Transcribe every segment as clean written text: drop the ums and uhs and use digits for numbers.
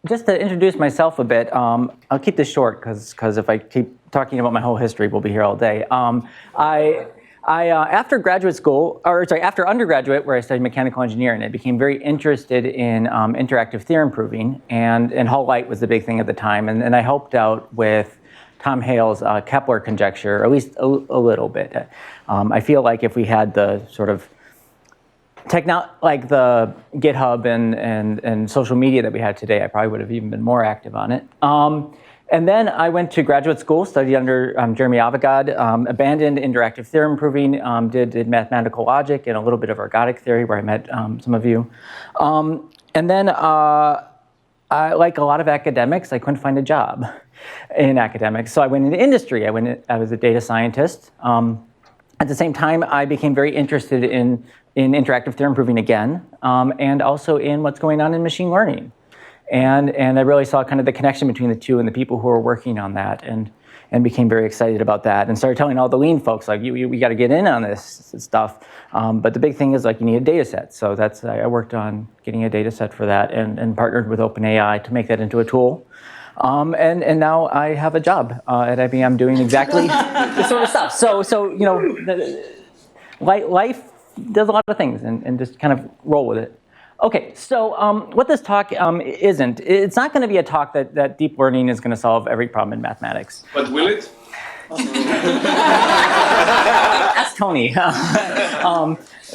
just to introduce myself a bit, I'll keep this short because if I keep talking about my whole history, we'll be here all day. After graduate school, after undergraduate, where I studied mechanical engineering, I became very interested in interactive theorem proving, and Hull light was the big thing at the time, and I helped out with Tom Hale's Kepler conjecture, or at least a little bit. I feel like if we had the sort of like the GitHub and social media that we had today, I probably would have even been more active on it. And then I went to graduate school, studied under Jeremy Avogad, abandoned interactive theorem proving, did mathematical logic and a little bit of ergodic theory, where I met some of you. And then, like a lot of academics, I couldn't find a job in academics. So I went into industry. I was a data scientist. At the same time, I became very interested in interactive theorem proving again, and also in what's going on in machine learning. And I really saw kind of the connection between the two and the people who were working on that, and became very excited about that, and started telling all the lean folks, like, we got to get in on this stuff. But the big thing is, like, you need a data set. So I worked on getting a data set for that, and partnered with OpenAI to make that into a tool. And now I have a job at IBM doing exactly this sort of stuff. So you know, life does a lot of things, and just kind of roll with it. Okay, so what this talk isn't, it's not going to be a talk that deep learning is going to solve every problem in mathematics. But will it? Ask Tony. No,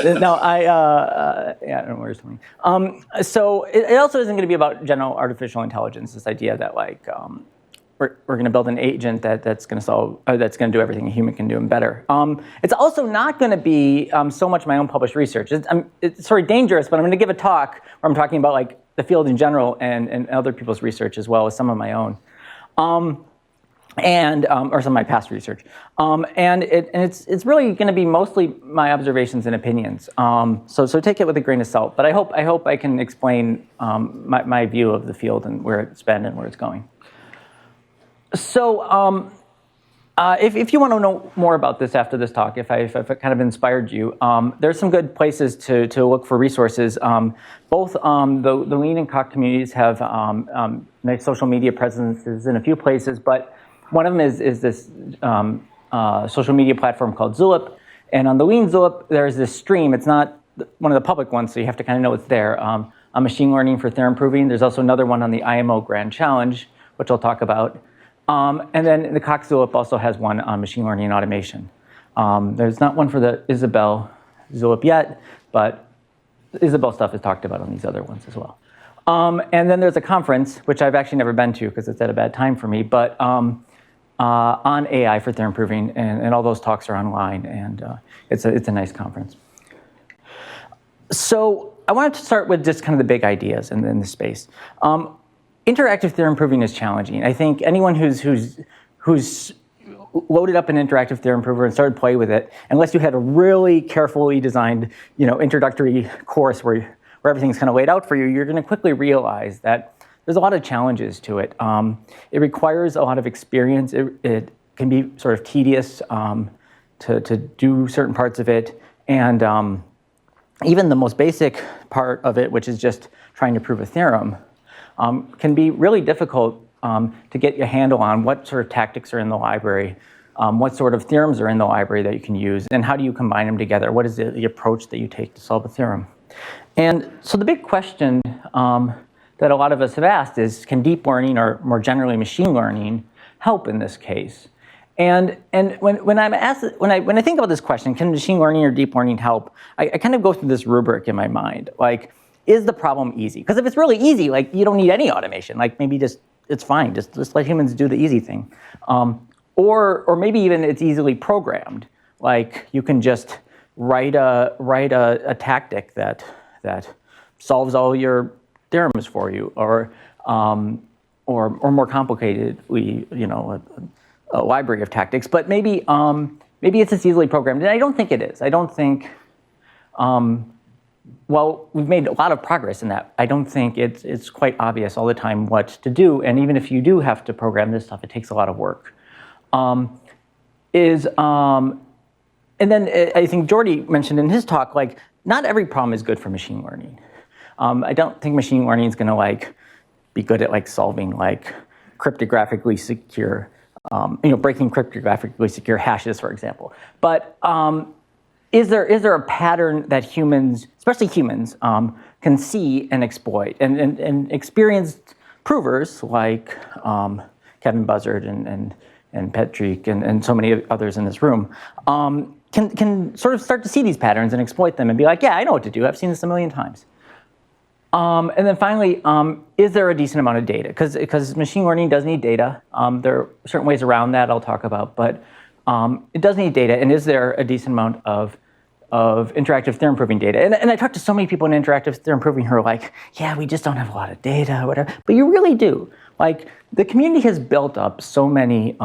yeah, I don't know where's Tony. So it also isn't going to be about general artificial intelligence. This idea that, like, we're going to build an agent that's going to solve, that's going to do everything a human can do and better. It's also not going to be so much my own published research. It's sort of dangerous, but I'm going to give a talk where I'm talking about, like, the field in general and other people's research, as well as some of my own. Or some of my past research, and it's really going to be mostly my observations and opinions. So take it with a grain of salt. But I hope I can explain my view of the field and where it's been and where it's going. So if you want to know more about this after this talk, if it kind of inspired you, there's some good places to look for resources. Both the Lean and Coq communities have nice social media presences in a few places, but one of them is this social media platform called Zulip. And on the Lean Zulip, there's this stream. It's not one of the public ones, so you have to kind of know it's there. On machine learning for theorem proving. There's also another one on the IMO Grand Challenge, which I'll talk about. And then the Coq Zulip also has one on machine learning and automation. There's not one for the Isabelle Zulip yet, but Isabelle stuff is talked about on these other ones as well. And then there's a conference, which I've actually never been to because it's at a bad time for me, but on AI for theorem proving, and all those talks are online, and it's a nice conference. So I wanted to start with just kind of the big ideas in the space. Interactive theorem proving is challenging. I think anyone who's loaded up an interactive theorem prover and started playing with it, unless you had a really carefully designed, introductory course where everything's kind of laid out for you, you're going to quickly realize that there's a lot of challenges to it. It requires a lot of experience. It can be sort of tedious to do certain parts of it, and even the most basic part of it, which is just trying to prove a theorem, can be really difficult to get your handle on what sort of tactics are in the library, what sort of theorems are in the library that you can use, and how do you combine them together? What is the approach that you take to solve a theorem? And so the big question that a lot of us have asked is, can deep learning, or more generally machine learning, help in this case? And when I think about this question, can machine learning or deep learning help? I kind of go through this rubric in my mind, like, is the problem easy? Because if it's really easy, like, you don't need any automation. Like, maybe it's fine. Just let humans do the easy thing. Or maybe even it's easily programmed. Like, you can just write a tactic that solves all your theorems for you, or more complicatedly, a library of tactics. But maybe it's just easily programmed, and I don't think it is. I don't think. Well, we've made a lot of progress in that. I don't think it's quite obvious all the time what to do, and even if you do have to program this stuff, it takes a lot of work. And then I think Jordy mentioned in his talk, like, not every problem is good for machine learning. I don't think machine learning is going to, like, be good at like solving like cryptographically secure, breaking cryptographically secure hashes, for example. But is there a pattern that humans, especially humans, can see and exploit? And experienced provers like Kevin Buzzard and Patrick and so many others in this room can sort of start to see these patterns and exploit them and be like, yeah, I know what to do. I've seen this a million times. And then finally, is there a decent amount of data? Because machine learning does need data. There are certain ways around that I'll talk about, but it does need data. And is there a decent amount of interactive theorem proving data? And I talked to so many people in interactive theorem proving who are like, yeah, we just don't have a lot of data, whatever. But you really do. Like, the community has built up so many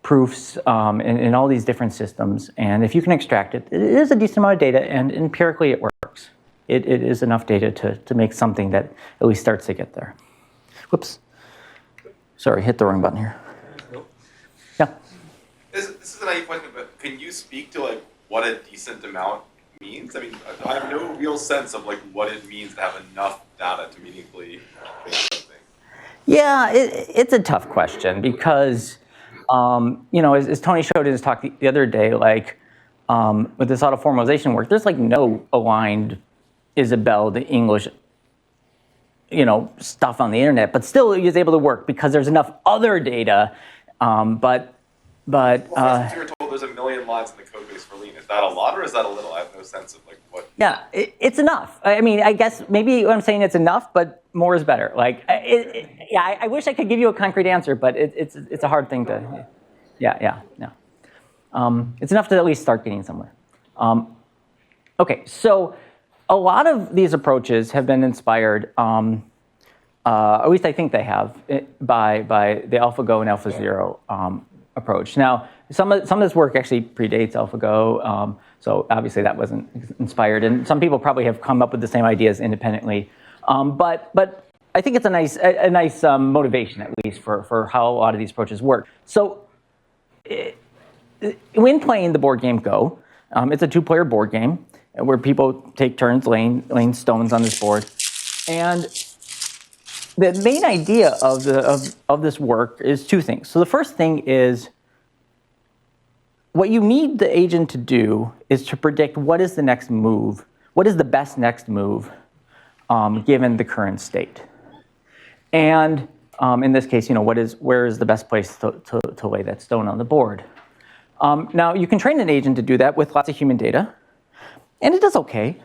proofs in all these different systems. And if you can extract it, it is a decent amount of data, and empirically it works. It is enough data to make something that at least starts to get there. Whoops. Sorry, hit the wrong button here. Nope. Yeah. This is an IE question, but can you speak to like what a decent amount means? I mean, I have no real sense of like what it means to have enough data to meaningfully make something. Yeah, it's a tough question because, as Tony showed in his talk the other day, like with this auto formalization work, there's like no aligned Isabelle the English, stuff on the internet, but still it was able to work because there's enough other data. But well, you were told there's 1 million lines in the code base for Lean. Is that a lot or is that a little? I have no sense of like what. Yeah, it's enough. I mean, I guess maybe I'm saying it's enough, but more is better. Like, I wish I could give you a concrete answer, but it's a hard thing to. Yeah. It's enough to at least start getting somewhere. Okay, so a lot of these approaches have been inspired, at least I think they have, by the AlphaGo and AlphaZero approach. Now, some of this work actually predates AlphaGo, so obviously that wasn't inspired, and some people probably have come up with the same ideas independently. But I think it's a nice motivation, at least, for how a lot of these approaches work. So when playing the board game Go, it's a 2-player board game where people take turns laying stones on this board. And the main idea of this work is 2 things. So the first thing is what you need the agent to do is to predict what is the next move, what is the best next move given the current state. And in this case, where is the best place to lay that stone on the board? Now, you can train an agent to do that with lots of human data, and it does okay,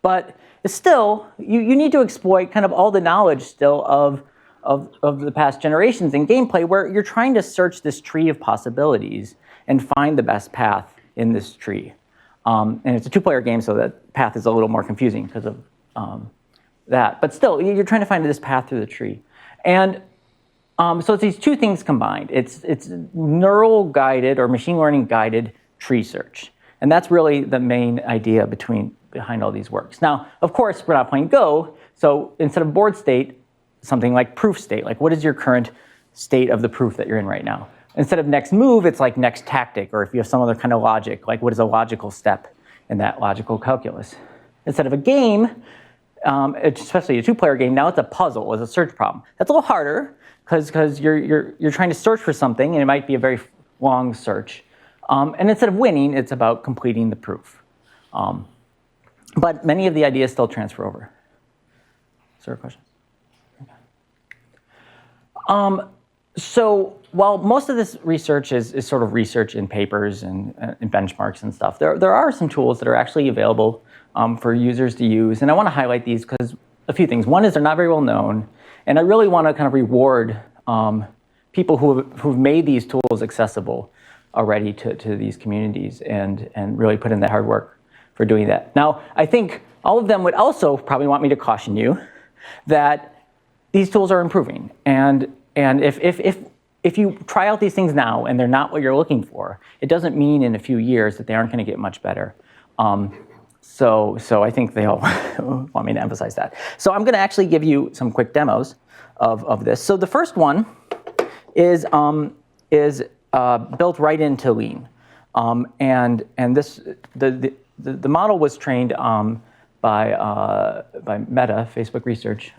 but it's still, you need to exploit kind of all the knowledge still of the past generations in gameplay where you're trying to search this tree of possibilities and find the best path in this tree. And it's a 2-player game, so that path is a little more confusing because of that. But still, you're trying to find this path through the tree. And so it's these 2 things combined. It's neural guided or machine learning guided tree search. And that's really the main idea behind all these works. Now, of course, we're not playing Go, so instead of board state, something like proof state, like what is your current state of the proof that you're in right now? Instead of next move, it's like next tactic, or if you have some other kind of logic, like what is a logical step in that logical calculus? Instead of a game, especially a 2-player game, now it's a puzzle, it's a search problem. That's a little harder because you're trying to search for something, and it might be a very long search. And instead of winning, it's about completing the proof. But many of the ideas still transfer over. Is there a question? So while most of this research is sort of research in papers and benchmarks and stuff, there are some tools that are actually available for users to use. And I want to highlight these because a few things. One is they're not very well known. And I really want to kind of reward people who've made these tools accessible already to these communities and really put in the hard work for doing that. Now, I think all of them would also probably want me to caution you that these tools are improving. And if you try out these things now and they're not what you're looking for, it doesn't mean in a few years that they aren't going to get much better. So I think they all want me to emphasize that. So I'm going to actually give you some quick demos of this. So the first one is built right into Lean, and this the model was trained by Meta, Facebook Research.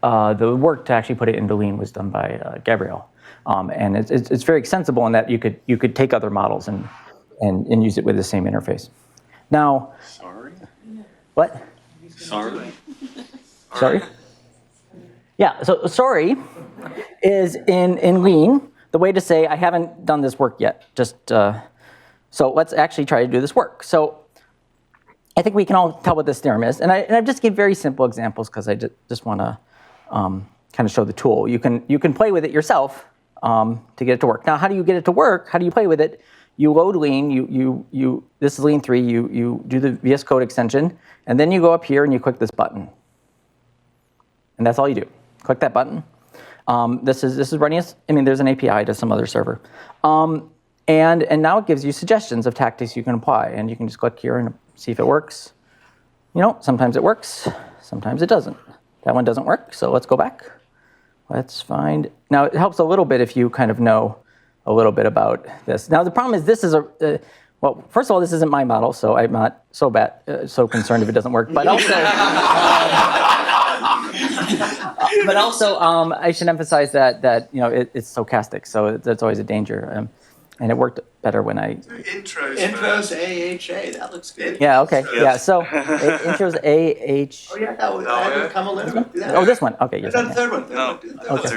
the work to actually put it into Lean was done by Gabrielle. And it's very extensible in that you could take other models and use it with the same interface. Now, Sorry? what? Sorry? Sorry? Yeah, so sorry is in Lean, the way to say I haven't done this work yet. Just so let's actually try to do this work. So I think we can all tell what this theorem is. And I just give very simple examples because I just want to kind of show the tool. You can play with it yourself to get it to work. Now, how do you get it to work? How do you play with it? You load Lean. This is Lean 3. You do the VS Code extension, and then you go up here and you click this button. And that's all you do. Click that button. This is running. There's an API to some other server, and now it gives you suggestions of tactics you can apply, and you can just click here and see if it works. Sometimes it works, sometimes it doesn't. That one doesn't work, so let's go back. Let's find. Now it helps a little bit if you kind of know a little bit about this. Now the problem is this is well, first of all, this isn't my model, so I'm not so concerned if it doesn't work. But also. But also, I should emphasize that it's stochastic, so that's always a danger. And it worked better when I... Intros AHA, that looks good. Yeah, okay. Yeah, so intros AH... Oh, yeah, that would come a little bit. Oh, this one. Okay, yes. No, the third one. No. Okay.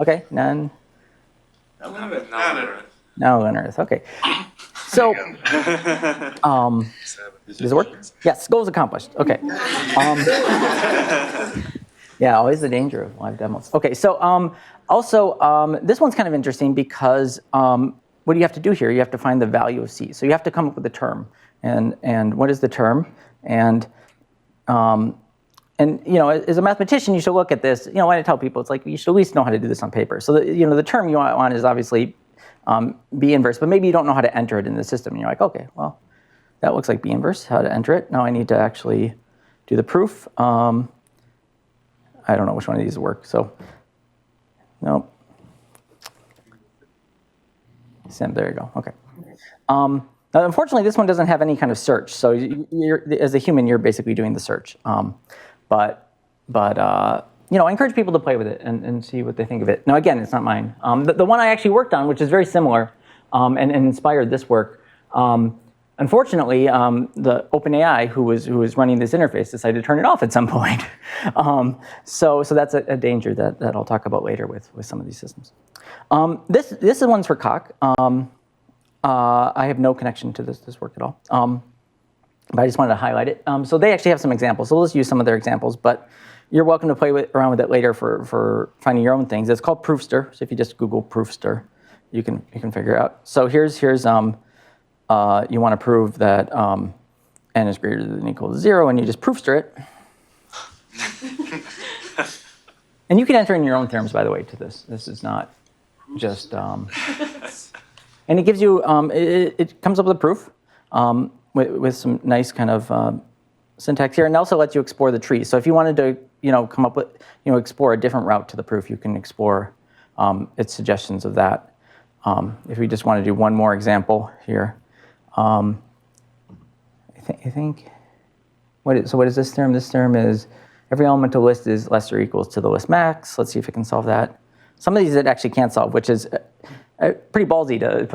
Okay, none. No, No on Earth. Okay. So, does it work? Yes, goals accomplished. Okay. Yeah, always the danger of live demos. Okay, so also, this one's kind of interesting because what do you have to do here? You have to find the value of C. So you have to come up with a term. And what is the term? And as a mathematician, you should look at this. When I tell people, it's like you should at least know how to do this on paper. So the term you want is obviously B inverse, but maybe you don't know how to enter it in the system. And you're like, okay, well, that looks like B inverse. How to enter it? Now I need to actually do the proof. I don't know which one of these work, so nope. There you go. Okay. Now, unfortunately, this one doesn't have any kind of search. So as a human, you're basically doing the search. But I encourage people to play with it and see what they think of it. Now, again, it's not mine. The one I actually worked on, which is very similar and inspired this work. Unfortunately, the OpenAI, who was running this interface, decided to turn it off at some point. So that's a danger that I'll talk about later with some of these systems. This is one's for Coq. I have no connection to this work at all, but I just wanted to highlight it. So they actually have some examples. So let's use some of their examples, but you're welcome to play around with it later for finding your own things. It's called Proofster. So if you just Google Proofster, you can figure it out. So here's you want to prove that n is greater than or equal to 0, and you just proofster it. And you can enter in your own terms, by the way, to this. This is not just... and it gives you... it comes up with a proof with some nice kind of syntax here, and also lets you explore the tree. So if you wanted to come up with... explore a different route to the proof, you can explore its suggestions of that. If we just want to do one more example here. I think what is this term? This term is every elemental list is less or equals to the list max. Let's see if it can solve that. Some of these it actually can't solve, which is pretty ballsy to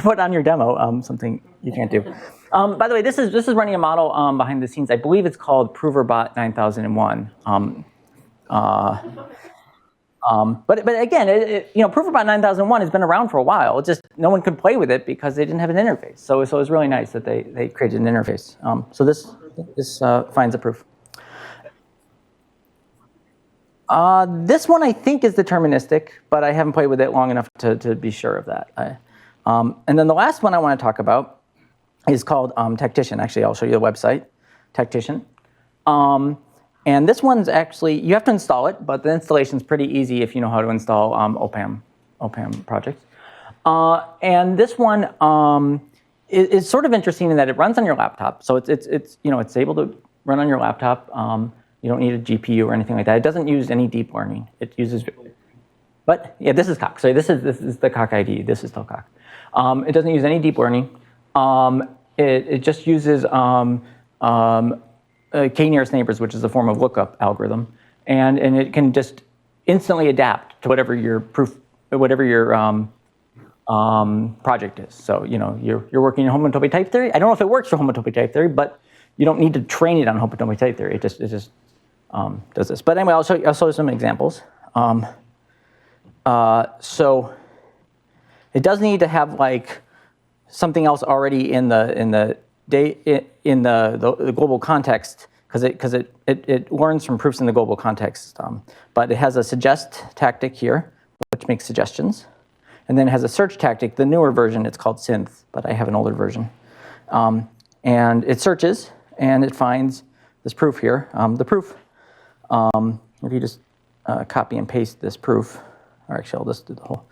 put on your demo. Something you can't do. By the way, this is running a model behind the scenes. I believe it's called ProverBot 9001. But again, ProverBot 9001 has been around for a while. Just no one could play with it because they didn't have an interface. So it was really nice that they created an interface. So this finds a proof. This one I think is deterministic, but I haven't played with it long enough to be sure of that. And then the last one I want to talk about is called Tactician. Actually, I'll show you the website, Tactician. And this one's actually, you have to install it, but the installation's pretty easy if you know how to install OPAM projects. And this one is sort of interesting in that it runs on your laptop. So it's able to run on your laptop. You don't need a GPU or anything like that. It doesn't use any deep learning. It uses, but yeah, this is Coq. Sorry, this is the Coq ID. This is still Coq. It doesn't use any deep learning. It just uses k-nearest neighbors, which is a form of lookup algorithm, and it can just instantly adapt to whatever your project is. So you're working in homotopy type theory. I don't know if it works for homotopy type theory, but you don't need to train it on homotopy type theory. It just does this. But anyway, I'll show you some examples. So it does need to have like something else already in the global context, because it learns from proofs in the global context. But it has a suggest tactic here, which makes suggestions, and then it has a search tactic. The newer version, it's called synth, but I have an older version. And it searches and it finds this proof here. The proof, if you just copy and paste this proof, or actually I'll just do the whole.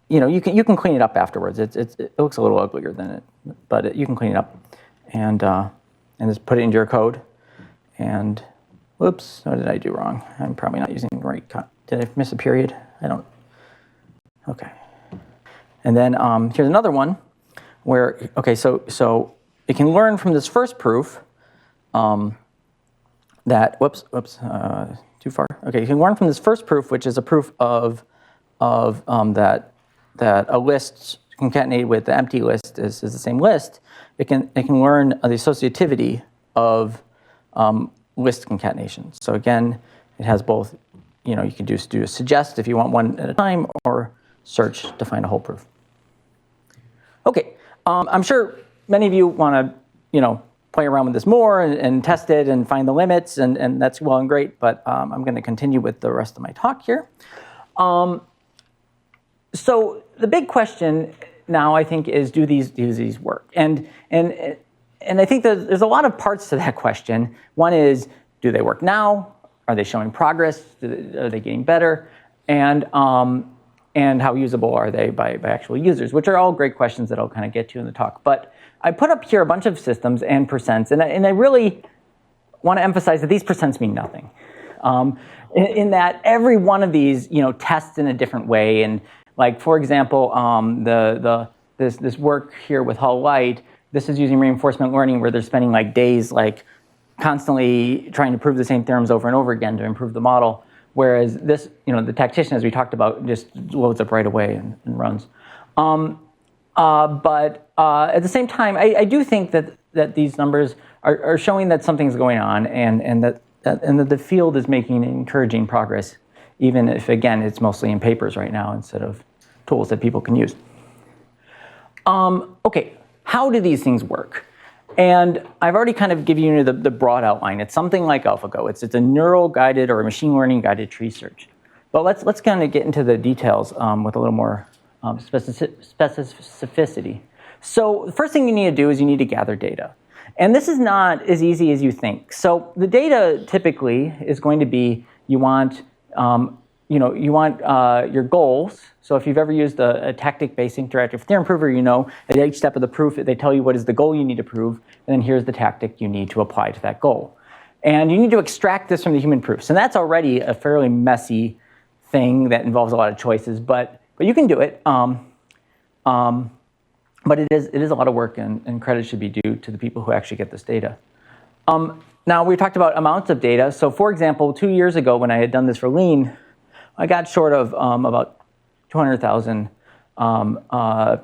You can clean it up afterwards. It looks a little uglier than it, but you can clean it up and just put it into your code. And whoops, what did I do wrong? I'm probably not using the right. Did I miss a period? I don't. Okay. And then here's another one where so it can learn from this first proof that too far. Okay, you can learn from this first proof, which is a proof of that a list concatenated with the empty list is the same list. It can learn the associativity of list concatenation. So again, it has both. You can do a suggest if you want one at a time, or search to find a whole proof. Okay, I'm sure many of you want to play around with this more and test it and find the limits, and that's well and great. But I'm going to continue with the rest of my talk here. So the big question now, I think, is do these work? And I think there's a lot of parts to that question. One is, do they work now? Are they showing progress? Are they getting better? And how usable are they by actual users? Which are all great questions that I'll kind of get to in the talk. But I put up here a bunch of systems and percents, and I really want to emphasize that these percents mean nothing. In that every one of these, tests in a different way. And like, for example, this work here with Hull Light, this is using reinforcement learning where they're spending like days constantly trying to prove the same theorems over and over again to improve the model. Whereas this, the tactician, as we talked about, just loads up right away and runs. But at the same time, I do think that these numbers are showing that something's going on, and that the field is making encouraging progress, even if, again, it's mostly in papers right now instead of tools that people can use. Okay, how do these things work? And I've already kind of given you the broad outline. It's something like AlphaGo. It's a neural guided or a machine learning guided tree search. But let's kind of get into the details with a little more specificity. So the first thing you need to do is you need to gather data. And this is not as easy as you think. So the data typically is going to be, you want your goals. So if you've ever used a tactic-based interactive theorem prover, at each step of the proof, they tell you what is the goal you need to prove, and then here's the tactic you need to apply to that goal. And you need to extract this from the human proofs. And that's already a fairly messy thing that involves a lot of choices, but you can do it. But it is a lot of work, and credit should be due to the people who actually get this data. Now, we talked about amounts of data. So for example, 2 years ago when I had done this for Lean, I got short of about 200,000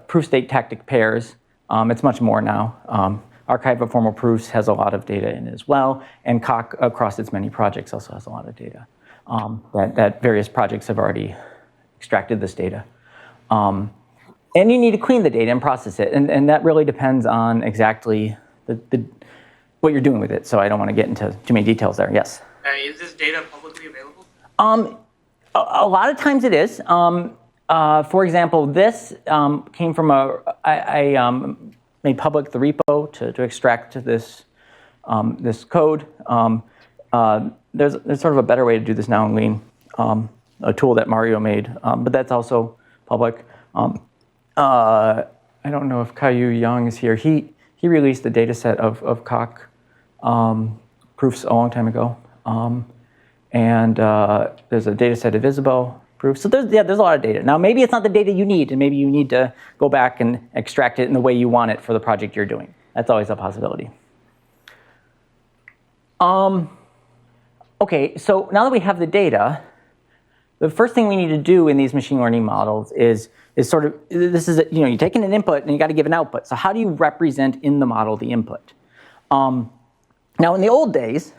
proof state tactic pairs. It's much more now. Archive of Formal Proofs has a lot of data in it as well, and COC across its many projects also has a lot of data that various projects have already extracted this data. And you need to clean the data and process it, and that really depends on exactly what you're doing with it. So I don't want to get into too many details there. Yes? Is this data publicly available? A lot of times it is. For example, this came from I made public the repo to extract this code. There's sort of a better way to do this now in Lean, a tool that Mario made, but that's also public. I don't know if Caillou Yang is here. He released a data set of COC proofs a long time ago. And there's a data set of Isabelle proofs. So there's a lot of data. Now, maybe it's not the data you need, and maybe you need to go back and extract it in the way you want it for the project you're doing. That's always a possibility. Okay, so now that we have the data, the first thing we need to do in these machine learning models is sort of, this is, you're taking an input and you got to give an output. So how do you represent in the model the input? Now in the old days,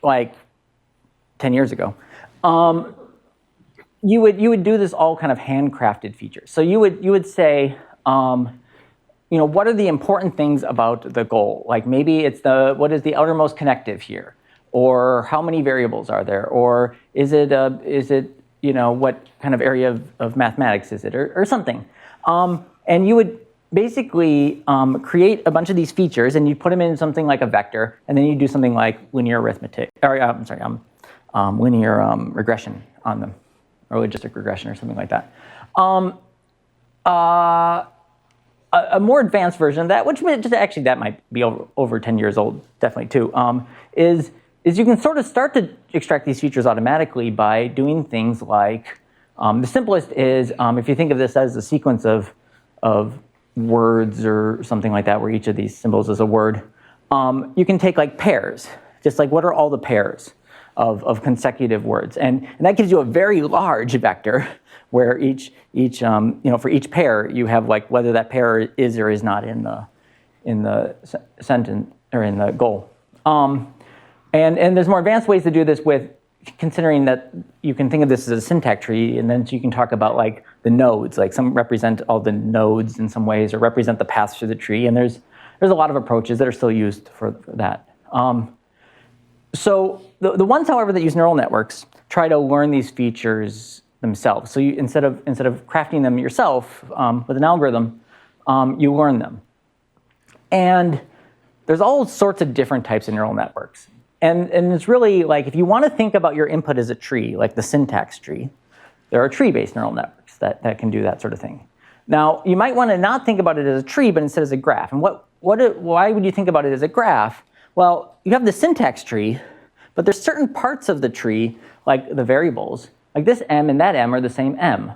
like 10 years ago, you would do this all kind of handcrafted features. So you would say, what are the important things about the goal? Like maybe it's what is the outermost connective here? Or how many variables are there? Or is it what kind of area of mathematics is it, or something? And you would basically create a bunch of these features, and you put them in something like a vector, and then you do something like linear arithmetic, or linear regression on them, or logistic regression, or something like that. A more advanced version of that, which actually that might be over 10 years old, definitely too, is you can sort of start to extract these features automatically by doing things like, the simplest is, if you think of this as a sequence of words or something like that, where each of these symbols is a word, you can take like pairs, just like what are all the pairs of consecutive words, and that gives you a very large vector, where for each pair you have like whether that pair is or is not in the sentence or in the goal. And there's more advanced ways to do this with considering that you can think of this as a syntax tree, and then you can talk about like the nodes, like some represent all the nodes in some ways, or represent the paths through the tree. And there's a lot of approaches that are still used for that. So the ones, however, that use neural networks try to learn these features themselves. So you, instead of crafting them yourself with an algorithm, you learn them. And there's all sorts of different types of neural networks. And it's really like, if you want to think about your input as a tree, like the syntax tree, there are tree-based neural networks that can do that sort of thing. Now, you might want to not think about it as a tree, but instead as a graph. And why would you think about it as a graph? Well, you have the syntax tree, but there's certain parts of the tree, like the variables, like this m and that m are the same m.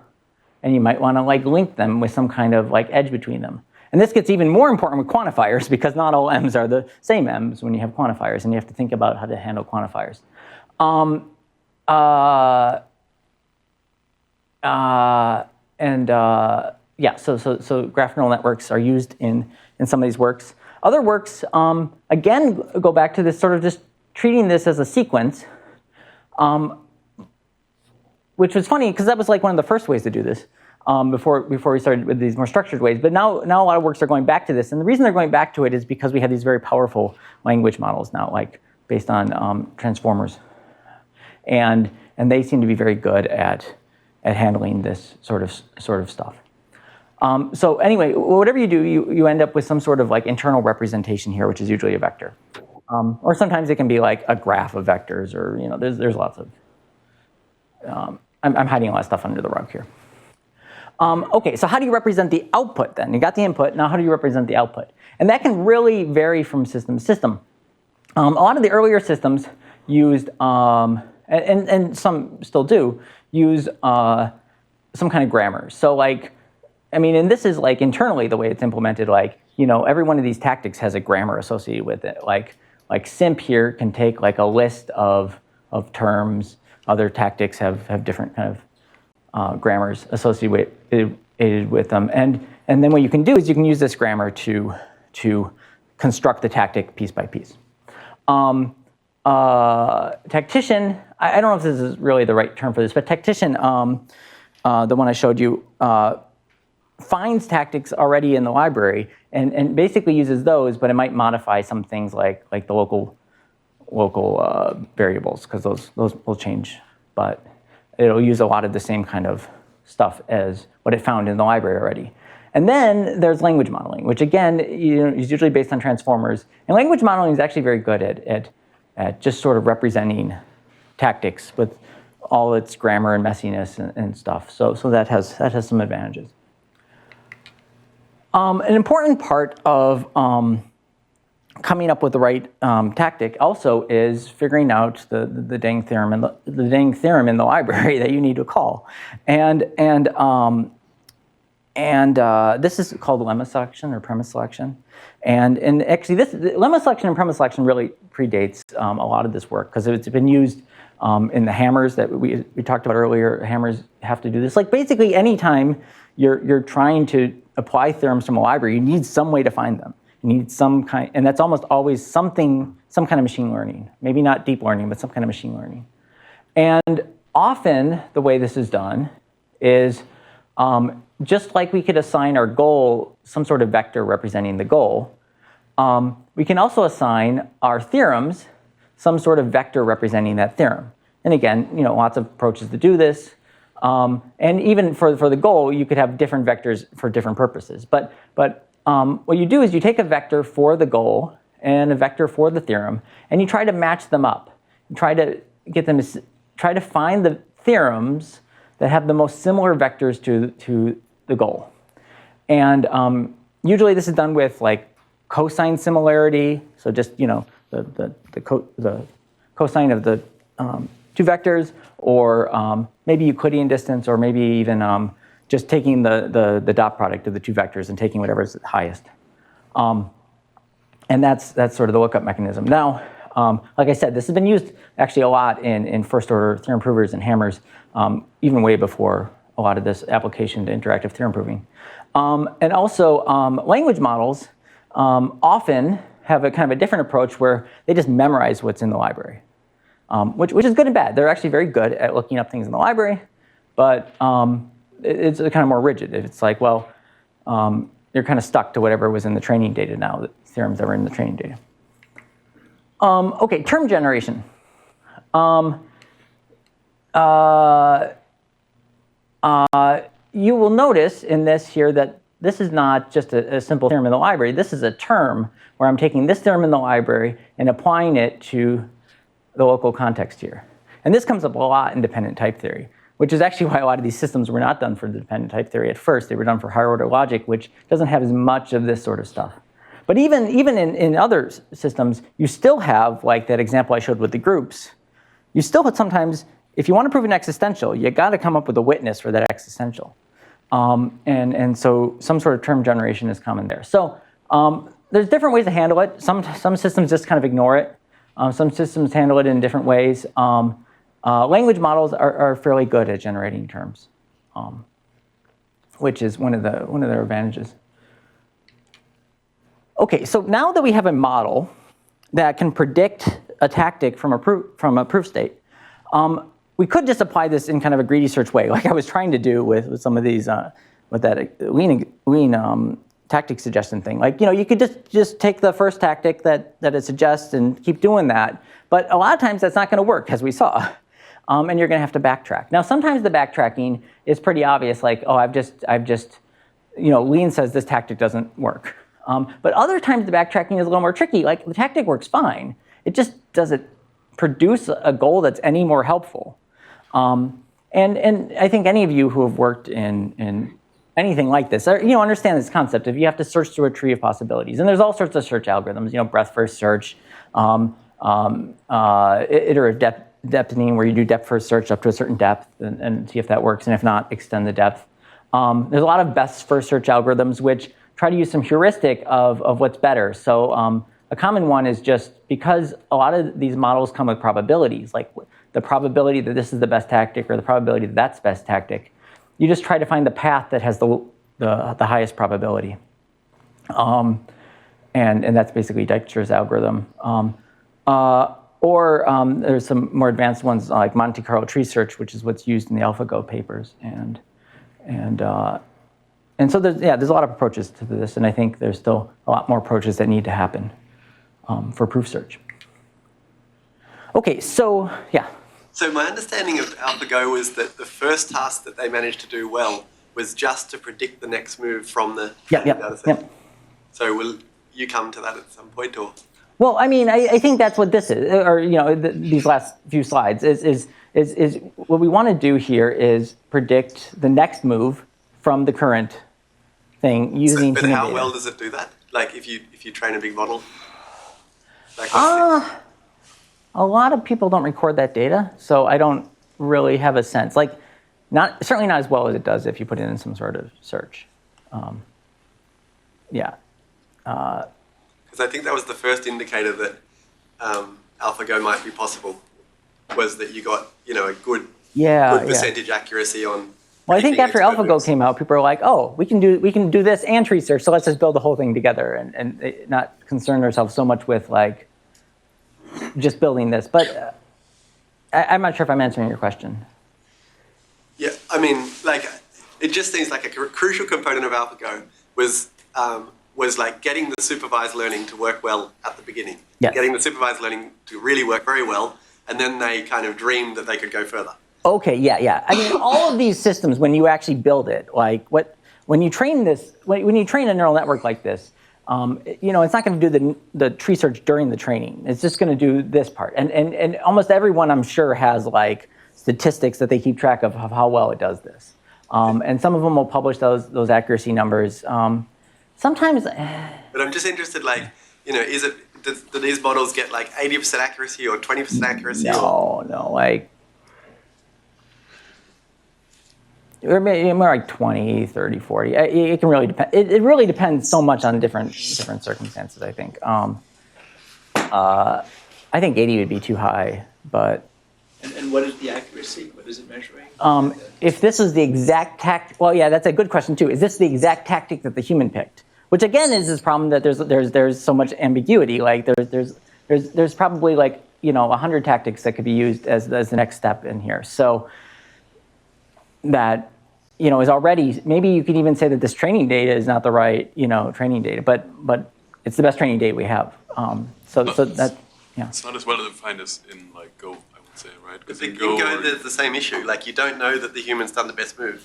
And you might want to like link them with some kind of like edge between them. And this gets even more important with quantifiers, because not all m's are the same m's when you have quantifiers, and you have to think about how to handle quantifiers. So graph neural networks are used in some of these works. Other works, again, go back to this sort of just treating this as a sequence, which was funny, because that was like one of the first ways to do this. Before we started with these more structured ways. But now a lot of works are going back to this. And the reason they're going back to it is because we have these very powerful language models now, like based on transformers. And they seem to be very good at handling this sort of stuff. So anyway, whatever you do, you end up with some sort of like internal representation here, which is usually a vector. Or sometimes it can be like a graph of vectors, or there's lots of, I'm hiding a lot of stuff under the rug here. Okay, so how do you represent the output then? You got the input, now how do you represent the output? And that can really vary from system to system. A lot of the earlier systems used, and some still do, use some kind of grammar. So like, and this is like internally the way it's implemented, like, every one of these tactics has a grammar associated with it. Like simp here can take like a list of terms. Other tactics have different kind of grammars associated with them, and then what you can do is you can use this grammar to construct the tactic piece by piece. Tactician, I don't know if this is really the right term for this, but tactician, the one I showed you, finds tactics already in the library and basically uses those, but it might modify some things like the local variables, because those will change, but it'll use a lot of the same kind of stuff as what it found in the library already. And then there's language modeling, which again, is usually based on transformers. And language modeling is actually very good at just sort of representing tactics with all its grammar and messiness and stuff. So that has some advantages. An important part of coming up with the right tactic also is figuring out the dang theorem and the dang theorem in the library that you need to call, and this is called lemma selection or premise selection, And actually, the lemma selection and premise selection really predates a lot of this work because it's been used in the hammers that we talked about earlier. Hammers have to do this. Like basically, anytime you're trying to apply theorems from a library, you need some way to find them. You need some kind, and that's almost always some kind of machine learning. Maybe not deep learning, but some kind of machine learning. And often, the way this is done is just like we could assign our goal some sort of vector representing the goal, we can also assign our theorems some sort of vector representing that theorem. And again, lots of approaches to do this. And even for the goal, you could have different vectors for different purposes. But what you do is you take a vector for the goal and a vector for the theorem, and you try to match them up. You try to get them, try to find the theorems that have the most similar vectors to the goal. And usually this is done with like cosine similarity. So just the cosine of the two vectors, or maybe Euclidean distance, or maybe even just taking the dot product of the two vectors and taking whatever is the highest. And that's sort of the lookup mechanism. Now, like I said, this has been used actually a lot in first order theorem provers and hammers, even way before a lot of this application to interactive theorem proving. And also, language models often have a kind of a different approach where they just memorize what's in the library, which is good and bad. They're actually very good at looking up things in the library, but it's kind of more rigid. It's like, well, you're kind of stuck to whatever was in the training data now, the theorems that were in the training data. Okay, term generation. You will notice in this here that this is not just a simple theorem in the library. This is a term where I'm taking this theorem in the library and applying it to the local context here. And this comes up a lot in dependent type theory, which is actually why a lot of these systems were not done for the dependent type theory at first. They were done for higher order logic, which doesn't have as much of this sort of stuff. But even in other systems, you still have, like that example I showed with the groups, you still have sometimes, if you want to prove an existential, you got to come up with a witness for that existential. And so some sort of term generation is common there. So there's different ways to handle it. Some systems just kind of ignore it. Some systems handle it in different ways. Language models are fairly good at generating terms, which is one of their advantages. Okay, so now that we have a model that can predict a tactic from a proof state, we could just apply this in kind of a greedy search way, like I was trying to do with some of these, with that lean tactic suggestion thing. Like, you could just take the first tactic that it suggests and keep doing that. But a lot of times that's not going to work, as we saw. And you're going to have to backtrack. Now, sometimes the backtracking is pretty obvious, like, oh, I've just, lean says this tactic doesn't work. But other times the backtracking is a little more tricky. Like, the tactic works fine. It just doesn't produce a goal that's any more helpful. And I think any of you who have worked in anything like this, understand this concept of you have to search through a tree of possibilities. And there's all sorts of search algorithms, breadth first search, iterative depthening, where you do depth first search up to a certain depth and see if that works, and if not, extend the depth. There's a lot of best first search algorithms which try to use some heuristic of what's better. So a common one is just because a lot of these models come with probabilities, like the probability that this is the best tactic or the probability that that's the best tactic. You just try to find the path that has the highest probability. And that's basically Dijkstra's algorithm. Or there's some more advanced ones like Monte Carlo tree search, which is what's used in the AlphaGo papers. And so there's a lot of approaches to this, and I think there's still a lot more approaches that need to happen for proof search. Okay, so yeah. So my understanding of AlphaGo was that the first task that they managed to do well was just to predict the next move from the data set. Yep. So will you come to that at some point, or? Well, I mean, I think that's what this is, or these last few slides is what we want to do here is predict the next move from the current thing using. But how well does it do that? Like if you train a big model. Like a lot of people don't record that data, so I don't really have a sense. Like, certainly not as well as it does if you put it in some sort of search. Because I think that was the first indicator that AlphaGo might be possible, was that you got, a good percentage accuracy on. Well, I think after predicting AlphaGo moves. came out, people were like, "Oh, we can do this and tree search, so let's just build the whole thing together and not concern ourselves so much with like just building this." But I'm not sure if I'm answering your question. Yeah, I mean, like, it just seems like a crucial component of AlphaGo was like getting the supervised learning to work well at the beginning, Yes. getting the supervised learning to really work very well, and then they kind of dreamed that they could go further. Okay, yeah. I mean, all of these systems, when you actually build it, like when you train this, when you train a neural network like this, it's not going to do the tree search during the training. It's just going to do this part. And almost everyone, I'm sure, has like statistics that they keep track of how well it does this. And some of them will publish those accuracy numbers. Sometimes. But I'm just interested, like, do these models get like 80% accuracy or 20% accuracy? No, like. Or maybe more like 20, 30, 40. It can really depend. It really depends so much on different circumstances, I think. I think 80 would be too high, but. And what is the accuracy? What is it measuring? If this is the exact tactic, well, yeah, that's a good question too. Is this the exact tactic that the human picked? Which again is this problem that there's so much ambiguity. Like there's probably like 100 tactics that could be used as the next step in here. So that is already, maybe you could even say that this training data is not the right training data, but it's the best training data we have. So that It's not as well defined as in like Go, I would say, right? Because in Go, there's the same issue. Like, you don't know that the human's done the best move.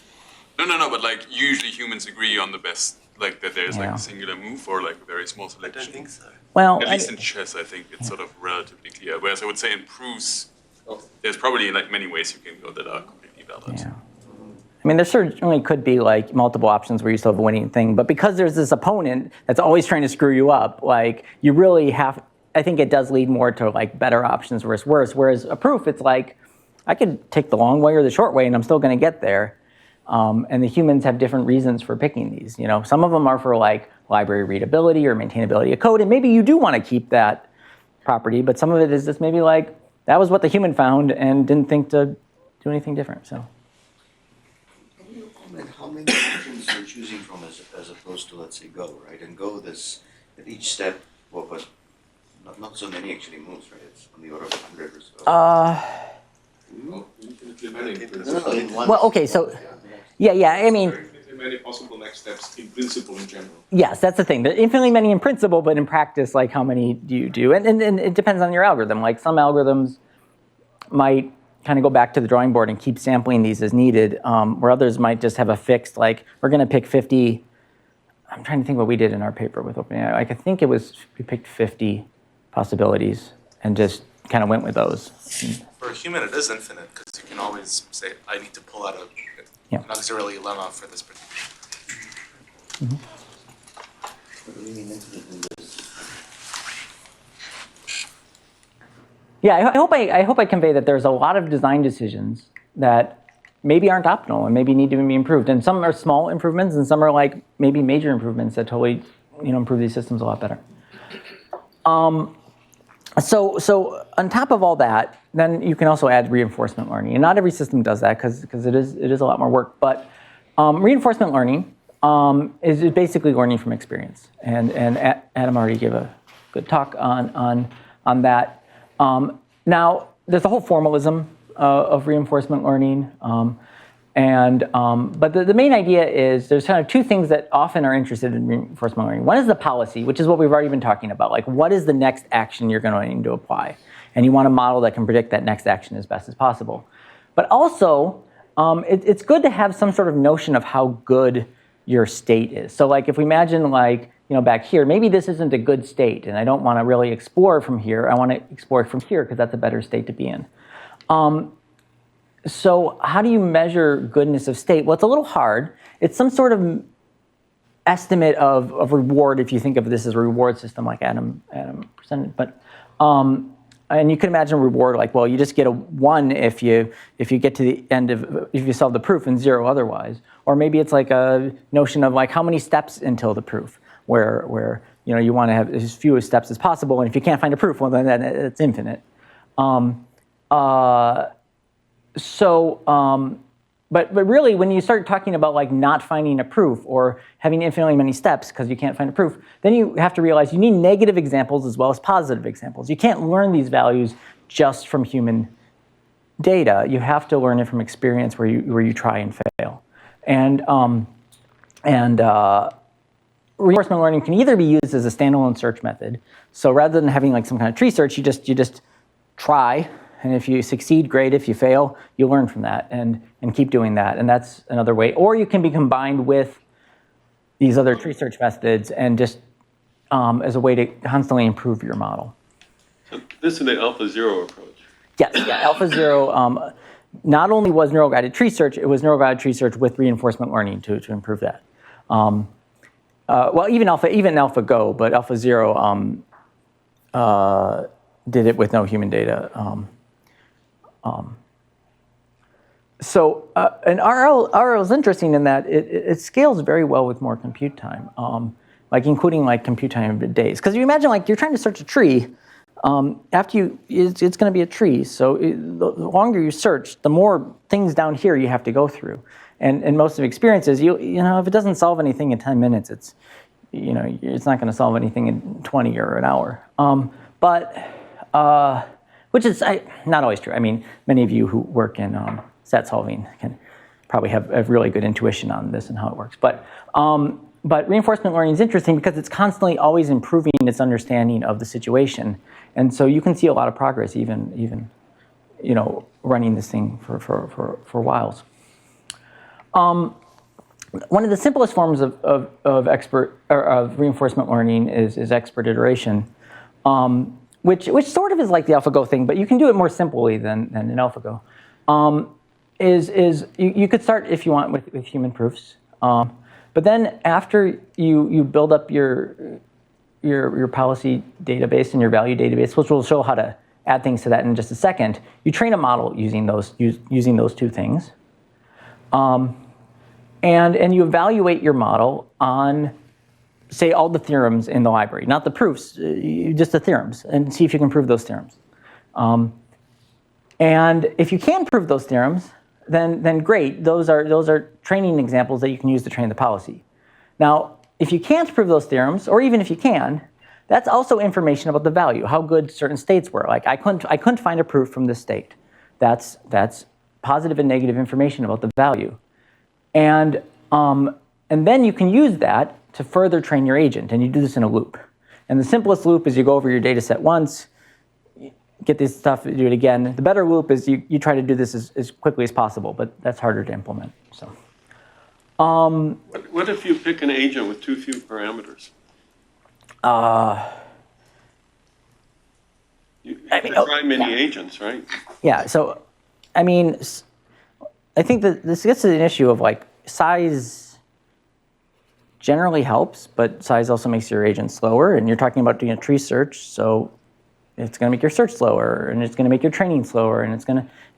No, but like usually humans agree on the best, like that there's like Yeah. a singular move or like a very small I selection. don't think so. well, At least in chess, I think it's sort of relatively clear. Whereas I would say in proofs, there's probably like many ways you can go that are completely valid. yeah. I mean, there certainly could be like multiple options where you still have a winning thing, but because there's this opponent that's always trying to screw you up, like you really have. I think it does lead more to like better options versus worse. Whereas a proof, it's like I could take the long way or the short way, and I'm still going to get there. And the humans have different reasons for picking these. Some of them are for like library readability or maintainability of code, and maybe you do want to keep that property, but some of it is just maybe like that was what the human found and didn't think to do anything different. So. Can you comment how many options you're choosing from as opposed to, let's say, Go, right? And Go, at each step, but not so many actually moves, right? It's on the order of 100 or so. Infinitely many. No, in one. Well, okay, so yeah. I mean, Infinitely many possible next steps in principle in general. yes, that's the thing. There's infinitely many in principle, but in practice, like how many do you do? And it depends on your algorithm. Like some algorithms might kind of go back to the drawing board and keep sampling these as needed, where others might just have a fixed, like we're going to pick 50. I'm trying to think what we did in our paper with OpenAI. Like I think we picked 50 possibilities and just kind of went with those. For a human, it is infinite because you can always say, I need to pull out an auxiliary lemma for this particular. What do you mean infinite in this? Yeah, I hope I convey that there's a lot of design decisions that maybe aren't optimal and maybe need to be improved. And some are small improvements and some are like maybe major improvements that totally improve these systems a lot better. So on top of all that, then you can also add reinforcement learning. And not every system does that because it is a lot more work. But reinforcement learning is basically learning from experience. And Adam already gave a good talk on that. Now, there's a whole formalism of reinforcement learning. But the main idea is there's kind of two things that often are interested in reinforcement learning. One is the policy, which is what we've already been talking about. Like, what is the next action you're going to need to apply? And you want a model that can predict that next action as best as possible. But also, it's good to have some sort of notion of how good your state is. So like if we imagine like, back here, maybe this isn't a good state and I don't want to really explore from here. I want to explore from here because that's a better state to be in. So how do you measure goodness of state? Well, it's a little hard. It's some sort of estimate of reward if you think of this as a reward system like Adam presented. But and you can imagine a reward like, well, you just get a 1 if you get to the end of, if you solve the proof and 0 otherwise. Or maybe it's like a notion of like how many steps until the proof, where you want to have as few steps as possible, and if you can't find a proof, well, then it's infinite. But really, when you start talking about like not finding a proof or having infinitely many steps because you can't find a proof, then you have to realize you need negative examples as well as positive examples. You can't learn these values just from human data. You have to learn it from experience where you try and fail. And reinforcement learning can either be used as a standalone search method. So rather than having like some kind of tree search, you just try. And if you succeed, great. If you fail, you learn from that and keep doing that. And that's another way. Or you can be combined with these other tree search methods and just as a way to constantly improve your model. So this is the AlphaZero approach. Yes, yeah, AlphaZero not only was neural guided tree search, it was neural guided tree search with reinforcement learning to improve that. Well, even AlphaGo, but AlphaZero did it with no human data. And RL is interesting in that it scales very well with more compute time, like including like compute time of days. Because you imagine like you're trying to search a tree, it's going to be a tree. So the longer you search, the more things down here you have to go through. And most of experiences, if it doesn't solve anything in 10 minutes, it's not going to solve anything in 20 or an hour. Which is not always true. I mean, many of you who work in stat solving can probably have really good intuition on this and how it works. But reinforcement learning is interesting because it's constantly always improving its understanding of the situation. And so you can see a lot of progress even running this thing for whiles. One of the simplest forms of reinforcement learning is expert iteration. Which sort of is like the AlphaGo thing, but you can do it more simply than in AlphaGo. You could start, if you want, with human proofs. But then after you build up your policy database and your value database, which will show how to add things to that in just a second, you train a model using those two things. And you evaluate your model on, say, all the theorems in the library, not the proofs, just the theorems, and see if you can prove those theorems. And if you can prove those theorems, then great. Those are training examples that you can use to train the policy. Now, if you can't prove those theorems, or even if you can, that's also information about the value, how good certain states were. Like I couldn't find a proof from this state. That's positive and negative information about the value. And then you can use that to further train your agent, and you do this in a loop. And the simplest loop is you go over your data set once, get this stuff, do it again. The better loop is you try to do this as quickly as possible, but that's harder to implement. So, what if you pick an agent with too few parameters? You try many agents, right? Yeah, so, I mean, I think that this gets to an issue of like size generally helps, but size also makes your agent slower, and you're talking about doing a tree search, so it's going to make your search slower, and it's going to make your training slower, and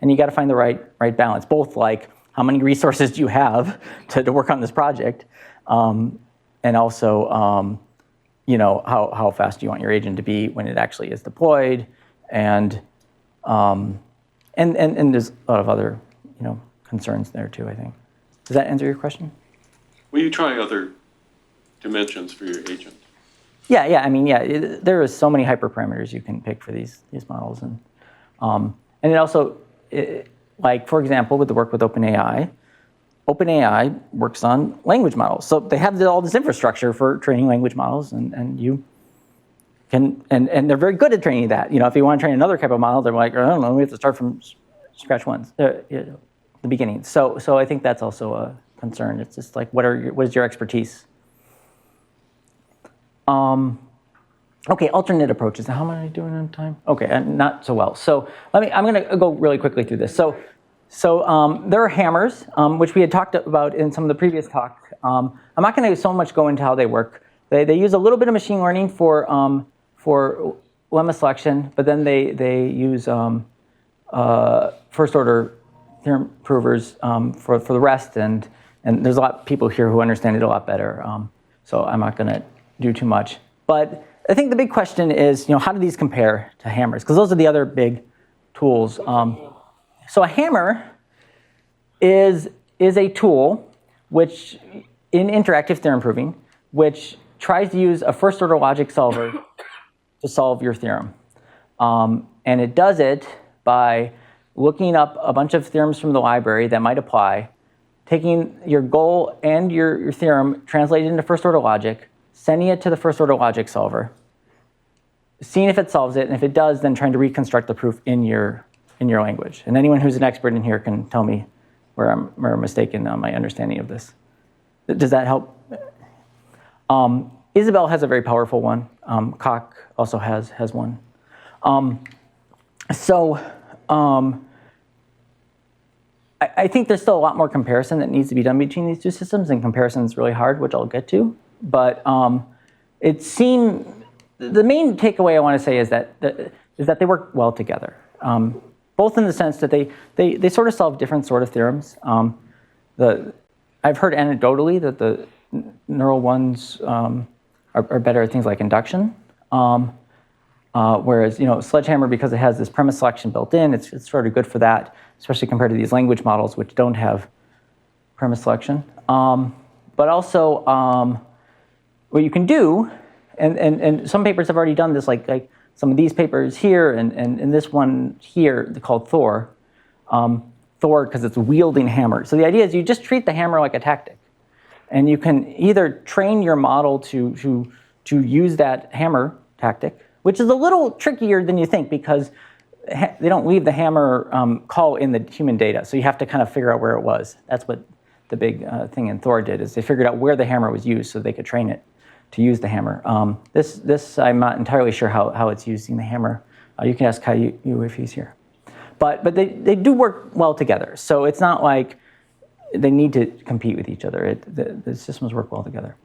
you got to find the right balance, both like how many resources do you have to work on this project, and also how fast do you want your agent to be when it actually is deployed, and there's a lot of other concerns there too, I think. Does that answer your question? Well, you try other dimensions for your agent. Yeah. I mean, there are so many hyperparameters you can pick for these models, and it also, like for example, with the work with OpenAI works on language models, so they have all this infrastructure for training language models, and you can, and they're very good at training that. If you want to train another type of model, they're like, I don't know, we have to start from scratch once, the beginning. So I think that's also a concern. It's just like, what is your expertise? Okay, alternate approaches. How am I doing on time? Okay, not so well. So I'm going to go really quickly through this. So there are hammers, which we had talked about in some of the previous talk. I'm not going to so much go into how they work. They use a little bit of machine learning for lemma selection, but then they use first order theorem provers for the rest, and there's a lot of people here who understand it a lot better. So I'm not going to do too much. But I think the big question is, how do these compare to hammers? Because those are the other big tools. So a hammer is a tool which, in interactive theorem proving, which tries to use a first-order logic solver to solve your theorem. And it does it by looking up a bunch of theorems from the library that might apply, taking your goal and your theorem, translated into first-order logic, sending it to the first-order logic solver, seeing if it solves it, and if it does, then trying to reconstruct the proof in your language. And anyone who's an expert in here can tell me where I'm mistaken on my understanding of this. Does that help? Isabelle has a very powerful one. Koch also has one. I think there's still a lot more comparison that needs to be done between these two systems, and comparison is really hard, which I'll get to. But it seemed, the main takeaway I want to say is that they work well together, both in the sense that they sort of solve different sort of theorems. I've heard anecdotally that the neural ones are better at things like induction. Whereas, Sledgehammer, because it has this premise selection built in, it's sort of good for that, especially compared to these language models, which don't have premise selection. But also, what you can do, and some papers have already done this, like some of these papers here, and this one here called Thor. Thor, because it's wielding hammer. So the idea is you just treat the hammer like a tactic. And you can either train your model to use that hammer tactic, which is a little trickier than you think, because they don't leave the hammer call in the human data. So you have to kind of figure out where it was. That's what the big thing in Thor did, is they figured out where the hammer was used so they could train it to use the hammer. This I'm not entirely sure how it's using the hammer. You can ask Caillou if he's here. But they do work well together. So it's not like they need to compete with each other. The systems work well together.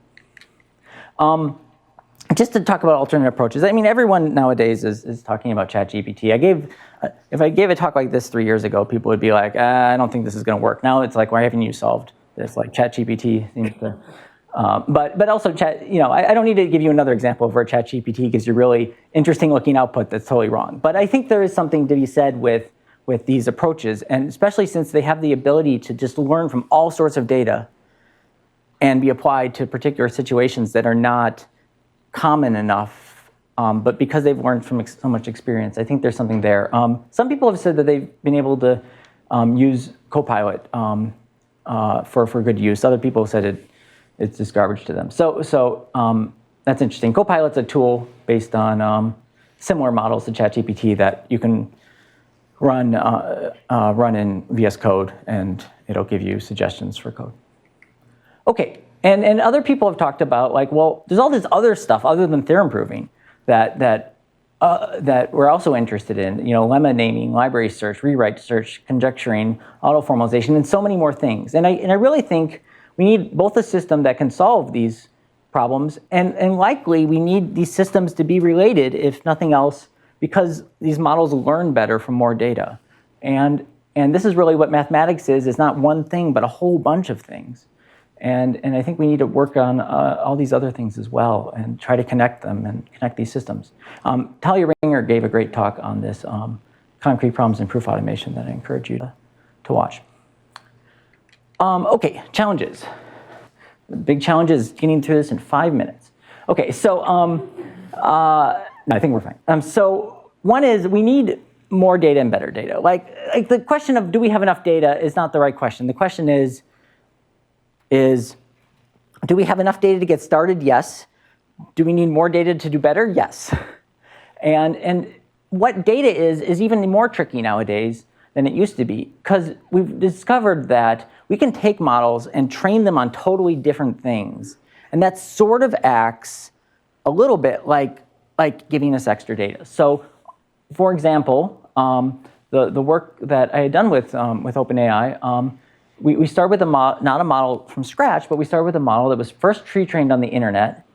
Just to talk about alternate approaches, I mean, everyone nowadays is talking about ChatGPT. If I gave a talk like this 3 years ago, people would be like, I don't think this is going to work. Now it's like, why haven't you solved this? Like ChatGPT seems to. But also, I don't need to give you another example of where ChatGPT gives you really interesting looking output that's totally wrong. But I think there is something to be said with these approaches, and especially since they have the ability to just learn from all sorts of data and be applied to particular situations that are not common enough, but because they've learned from so much experience, I think there's something there. Some people have said that they've been able to use Copilot for good use. Other people have said it's just garbage to them. So that's interesting. Copilot's a tool based on similar models to ChatGPT that you can run in VS Code, and it'll give you suggestions for code. Okay, and other people have talked about, like, well, there's all this other stuff other than theorem proving that we're also interested in. Lemma naming, library search, rewrite search, conjecturing, auto formalization, and so many more things. And I really think we need both a system that can solve these problems, and likely we need these systems to be related, if nothing else, because these models learn better from more data. And this is really what mathematics is not one thing, but a whole bunch of things. And I think we need to work on all these other things as well and try to connect them and connect these systems. Talia Ringer gave a great talk on this, concrete problems in proof automation, that I encourage you to watch. Okay, challenges. The big challenge is getting through this in 5 minutes. Okay, so I think we're fine. So one is we need more data and better data. Like the question of do we have enough data is not the right question. The question is do we have enough data to get started? Yes. Do we need more data to do better? Yes. And what data is even more tricky nowadays than it used to be, because we've discovered that we can take models and train them on totally different things. And that sort of acts a little bit like giving us extra data. So, for example, the work that I had done with OpenAI, we start with not a model from scratch, but we start with a model that was first pre-trained on the internet,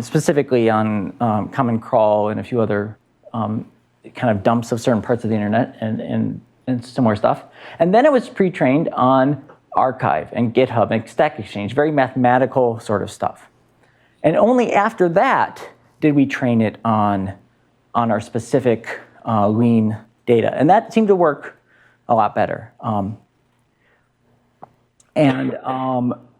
specifically on Common Crawl and a few other kind of dumps of certain parts of the internet and similar stuff. And then it was pre-trained on Archive and GitHub and Stack Exchange, very mathematical sort of stuff. And only after that did we train it on our specific lean data? And that seemed to work a lot better.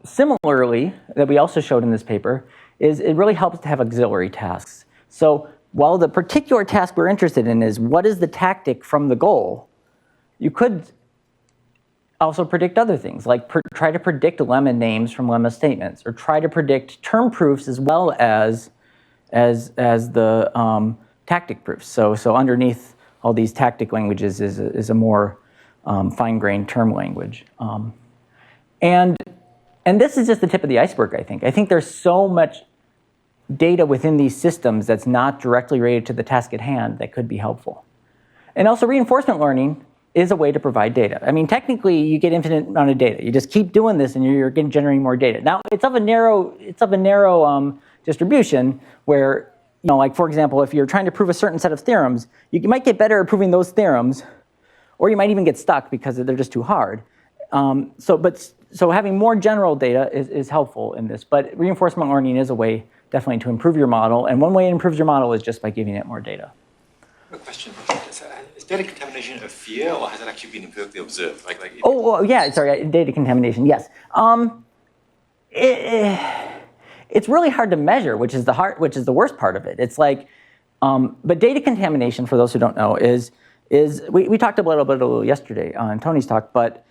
Similarly, that we also showed in this paper, is it really helps to have auxiliary tasks. So while the particular task we're interested in is what is the tactic from the goal, you could also predict other things, like try to predict lemma names from lemma statements, or try to predict term proofs as well as the tactic proofs. So underneath all these tactic languages is a more fine-grained term language. And this is just the tip of the iceberg, I think. I think there's so much data within these systems that's not directly related to the task at hand that could be helpful. And also reinforcement learning is a way to provide data. I mean, technically, you get infinite amount of data. You just keep doing this and you're generating more data. Now, it's of a narrow distribution where, like for example, if you're trying to prove a certain set of theorems, you might get better at proving those theorems, or you might even get stuck because they're just too hard. So having more general data is helpful in this, but reinforcement learning is a way definitely to improve your model, and one way it improves your model is just by giving it more data. A question, is data contamination a fear, or has it actually been empirically observed? Data contamination, yes. It's really hard to measure, which is the worst part of it. It's like, but data contamination, for those who don't know, is we talked a little bit yesterday on Tony's talk, but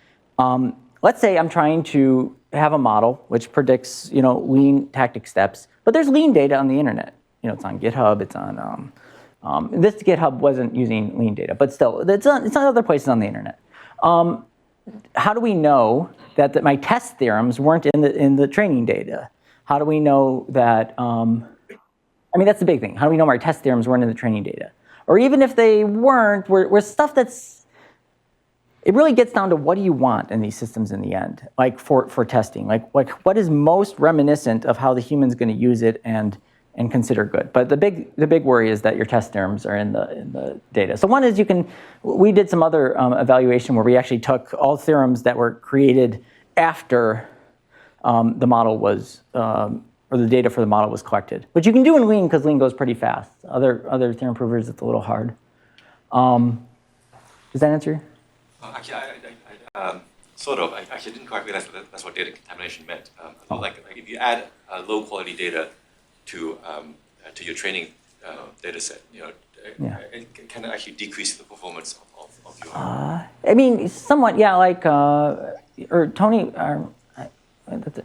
let's say I'm trying to have a model which predicts, lean tactic steps, but there's lean data on the internet. It's on GitHub, it's on, this GitHub wasn't using lean data, but still, it's on other places on the internet. How do we know that my test theorems weren't in the training data? How do we know that, that's the big thing. How do we know our test theorems weren't in the training data? Or even if they weren't, we're stuff it really gets down to what do you want in these systems in the end, like for testing, like what is most reminiscent of how the human's going to use it and consider good. But the big worry is that your test theorems are in the data. So one is we did some other evaluation where we actually took all theorems that were created after the model was, or the data for the model was collected, which you can do in lean because lean goes pretty fast. Other theorem provers, it's a little hard. Does that answer? Actually, I sort of. I actually didn't quite realize that that's what data contamination meant. Like if you add low quality data to your training data set, it can actually decrease the performance of your. Somewhat, yeah. Like, or Tony.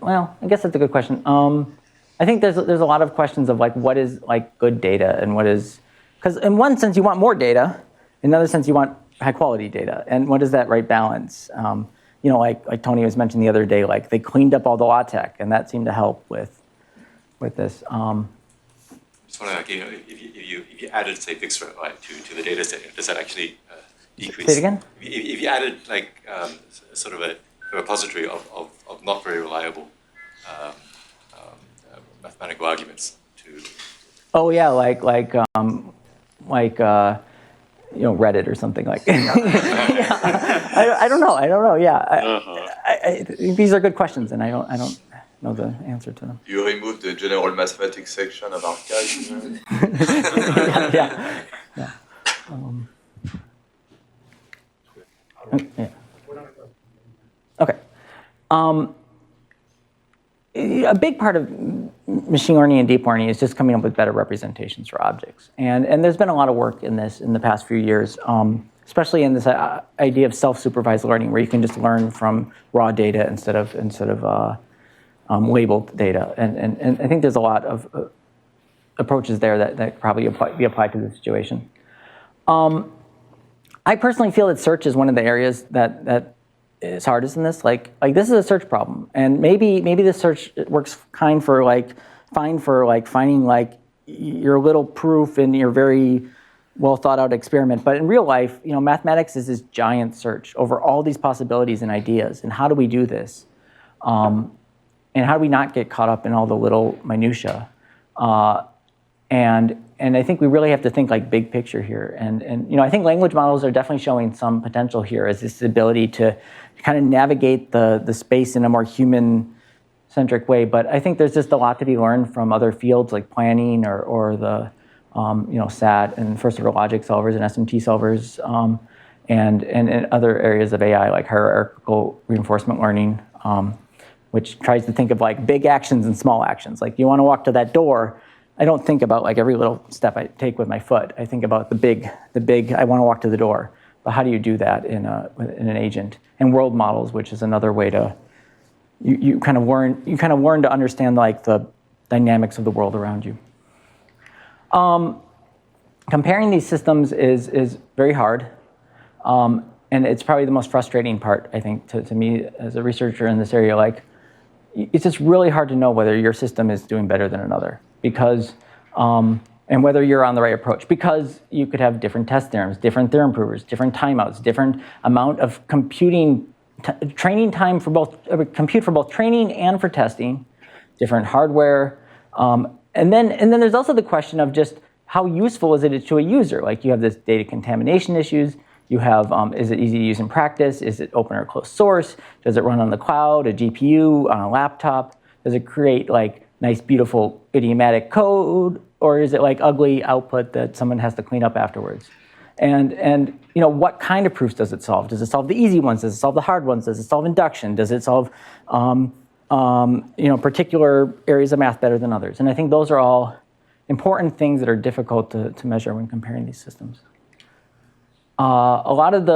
Well, I guess that's a good question. I think there's a lot of questions of like what is like good data and what is, because in one sense you want more data, in another sense you want high quality data, and what is that right balance? Like Tony was mentioning the other day, like they cleaned up all the LaTeX, and that seemed to help with this. Just wondering, like, if you added say fixed rate to the data set, does that actually decrease? Say it again. If you added like sort of a repository of not very reliable mathematical arguments to. Oh yeah, like Reddit or something like. Yeah. I don't know. Yeah, these are good questions, and I don't know the answer to them. You remove the general mathematics section of archive. Yeah. Yeah. Okay. A big part of machine learning and deep learning is just coming up with better representations for objects. And there's been a lot of work in this in the past few years, especially in this idea of self-supervised learning, where you can just learn from raw data instead of labeled data. And I think there's a lot of approaches there that probably be applied to this situation. I personally feel that search is one of the areas that is hardest in this. Like this is a search problem, and maybe this search works fine for finding like your little proof in your very well thought out experiment. But in real life, mathematics is this giant search over all these possibilities and ideas. And how do we do this? And how do we not get caught up in all the little minutia? And I think we really have to think like big picture here. And I think language models are definitely showing some potential here as this ability to kind of navigate the space in a more human centric way, but I think there's just a lot to be learned from other fields like planning or the SAT and first order logic solvers and SMT solvers, and other areas of AI like hierarchical reinforcement learning, which tries to think of like big actions and small actions. Like you want to walk to that door, I don't think about like every little step I take with my foot. I think about the big. I want to walk to the door, but how do you do that in an agent? And world models, which is another way to you kind of learn to understand like the dynamics of the world around you. Comparing these systems is very hard, and it's probably the most frustrating part, I think, to me as a researcher in this area. Like, it's just really hard to know whether your system is doing better than another, because, and whether you're on the right approach, because you could have different test theorems, different theorem provers, different timeouts, different amount of computing, training time for both, compute for both training and for testing, different hardware, and then there's also the question of just how useful is it to a user? Like you have this data contamination issues. You have, is it easy to use in practice? Is it open or closed source? Does it run on the cloud, a GPU, on a laptop? Does it create like nice, beautiful, idiomatic code? Or is it like ugly output that someone has to clean up afterwards? And what kind of proofs does it solve? Does it solve the easy ones? Does it solve the hard ones? Does it solve induction? Does it solve particular areas of math better than others? And I think those are all important things that are difficult to measure when comparing these systems. A lot of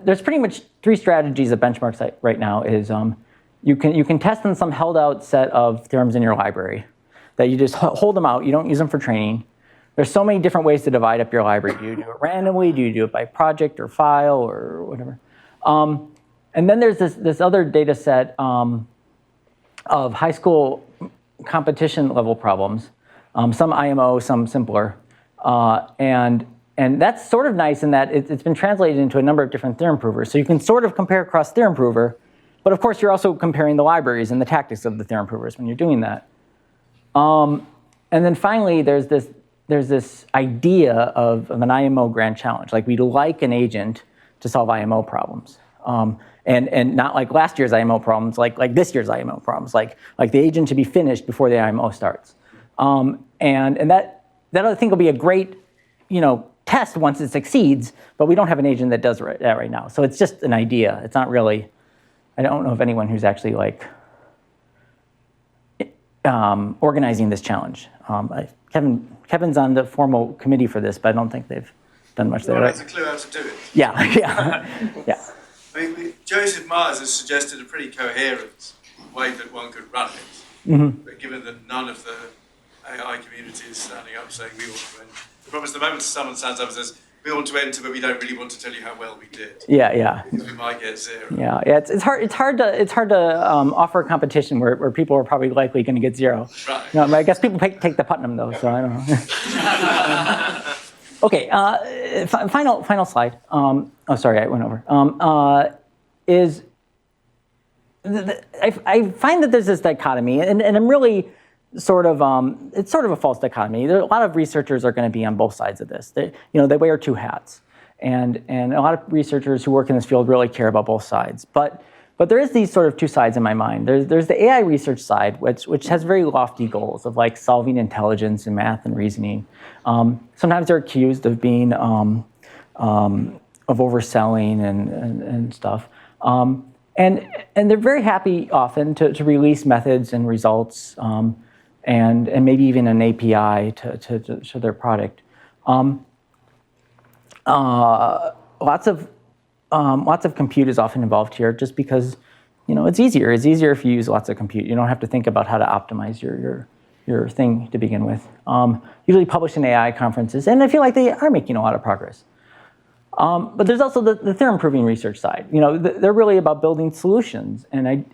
there's pretty much 3 strategies of benchmarks right now. Is you can test on some held out set of theorems in your library that you just hold them out. You don't use them for training. There's so many different ways to divide up your library. Do you do it randomly? Do you do it by project or file or whatever? And then there's this other data set of high school competition level problems, some IMO, some simpler, and that's sort of nice in that it's been translated into a number of different theorem provers. So you can sort of compare across theorem prover, but of course you're also comparing the libraries and the tactics of the theorem provers when you're doing that. And then finally, there's this idea of an IMO grand challenge. Like we'd like an agent to solve IMO problems. And not like last year's IMO problems, like this year's IMO problems, like the agent to be finished before the IMO starts. And that I think will be a great, test once it succeeds, but we don't have an agent that does that right now. So it's just an idea. It's not really, I don't know of anyone who's actually like organizing this challenge. Kevin's on the formal committee for this, but I don't think they've done much there. That's a clue how to do it. Yeah. I mean, Joseph Myers has suggested a pretty coherent way that one could run it. Mm-hmm. But given that none of the AI community is standing up saying we want to enter, the problem is the moment someone stands up and says, we want to enter, but we don't really want to tell you how well we did. Yeah. Because we might get 0. Yeah. It's hard to offer a competition where people are probably likely going to get 0. Right. No, I guess people take the Putnam though, so I don't know. Okay. Final slide. Sorry, I went over. I find that there's this dichotomy, and I'm really sort of it's sort of a false dichotomy. There, a lot of researchers are going to be on both sides of this. They wear 2 hats, and a lot of researchers who work in this field really care about both sides. But there is these sort of 2 sides in my mind. There's the AI research side, which has very lofty goals of like solving intelligence and math and reasoning. Sometimes they're accused of being of overselling and stuff. And they're very happy often to release methods and results, and maybe even an API to show their product. Lots of compute is often involved here, just because it's easier. It's easier if you use lots of compute. You don't have to think about how to optimize your thing to begin with. Usually published in AI conferences, and I feel like they are making a lot of progress. But there's also the theorem proving research side. They're really about building solutions and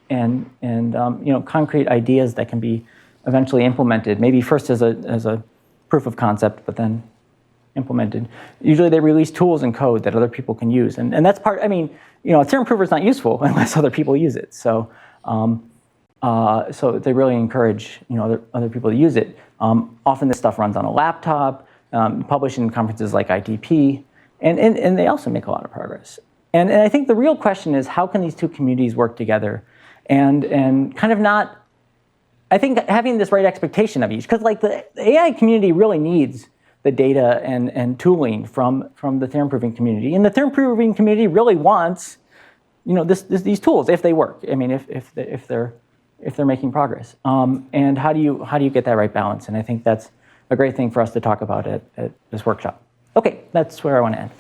concrete ideas that can be eventually implemented. Maybe first as a proof of concept, but then implemented. Usually they release tools and code that other people can use, and that's part. I mean, a theorem prover is not useful unless other people use it. So they really encourage other people to use it. Often this stuff runs on a laptop, published in conferences like ITP. And they also make a lot of progress. And I think the real question is, how can these 2 communities work together and kind of not I think having this right expectation of each, because like the AI community really needs the data and tooling from the theorem proving community, and the theorem proving community really wants, these tools if they work. I mean, if they're making progress. And how do you get that right balance? And I think that's a great thing for us to talk about at this workshop. Okay, that's where I want to end.